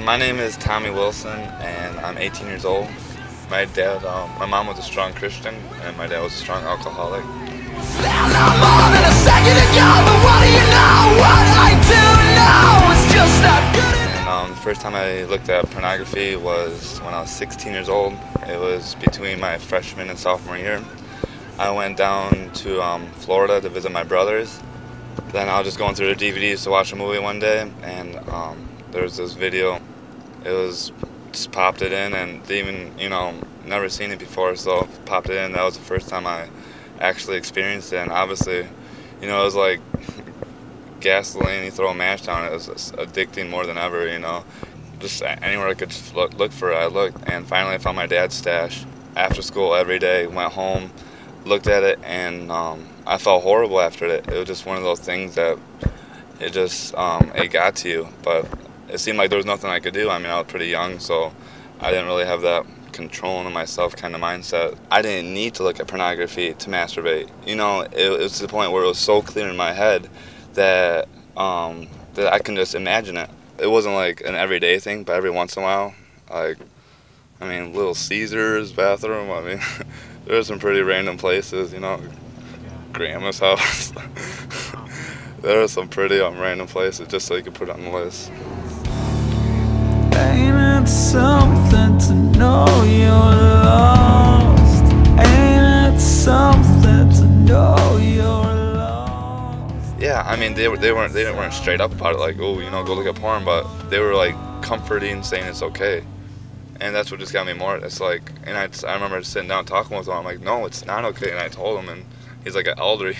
My name is Tommy Wilson, and I'm 18 years old. My dad, my mom was a strong Christian, and my dad was a strong alcoholic. And the first time I looked at pornography was when I was 16 years old. It was between my freshman and sophomore year. I went down to Florida to visit my brothers. Then I was just going through the DVDs to watch a movie one day, and there was this video. It was just popped it in, and even never seen it before, so popped it in. That was the first time I actually experienced it, and obviously, it was like gasoline. You throw a match down, it was just addicting more than ever. Just anywhere I could look for it, I looked, and finally I found my dad's stash. After school every day, went home, looked at it, and I felt horrible after it. It was just one of those things that it just it got to you, but it seemed like there was nothing I could do. I mean, I was pretty young, so I didn't really have that control of myself kind of mindset. I didn't need to look at pornography to masturbate. It was to the point where it was so clear in my head that that I can just imagine it. It wasn't like an everyday thing, but every once in a while, Little Caesars bathroom. There were some pretty random places, Grandma's house. There are some pretty random places just so you could put it on the list. Ain't it something to know you're lost? Ain't it something to know you're lost? Yeah, they weren't straight up about it, like, oh, go look at porn, but they were like comforting, saying it's okay. And that's what just got me more. It's like, and I remember sitting down talking with him. I'm like, no, it's not okay. And I told him, and he's like an elder, I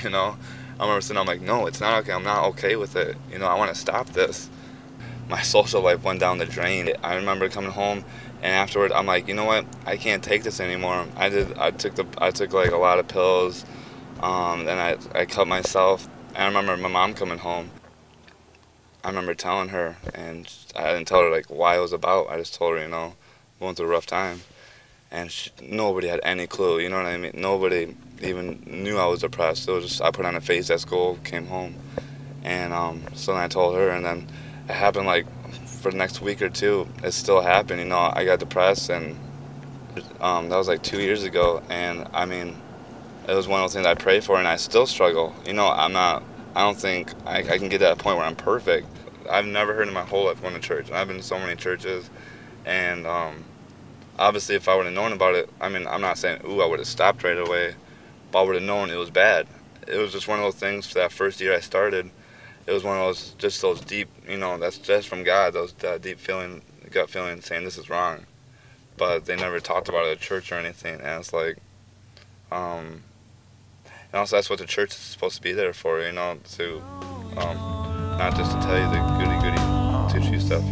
remember sitting down, I'm like, no, it's not okay. I'm not okay with it. I want to stop this. My social life went down the drain. I remember coming home, and afterward, I'm like, you know what? I can't take this anymore. I took like a lot of pills. Then I cut myself. I remember my mom coming home. I remember telling her, and I didn't tell her like why it was about. I just told her, going through a rough time, and nobody had any clue. You know what I mean? Nobody even knew I was depressed. It was just I put on a face at school, came home, and so then I told her, and then it happened like for the next week or two. It still happened. I got depressed, and that was like 2 years ago, and it was one of those things I prayed for, and I still struggle. I don't think I can get to that point where I'm perfect. I've never heard in my whole life going to church, and I've been to so many churches, and obviously if I would have known about it, I'm not saying, ooh, I would have stopped right away, but I would have known it was bad. It was just one of those things for that first year I started. It was one of those deep, that's just from God, those deep gut feeling saying this is wrong. But they never talked about it at church or anything, and it's like, and also that's what the church is supposed to be there for, to, not just to tell you the goody tissue stuff,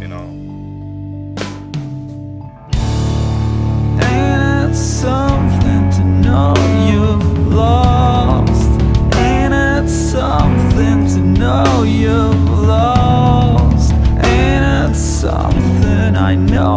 Ain't it something to know you've lost? Ain't it something to know you've lost? Ain't it something I know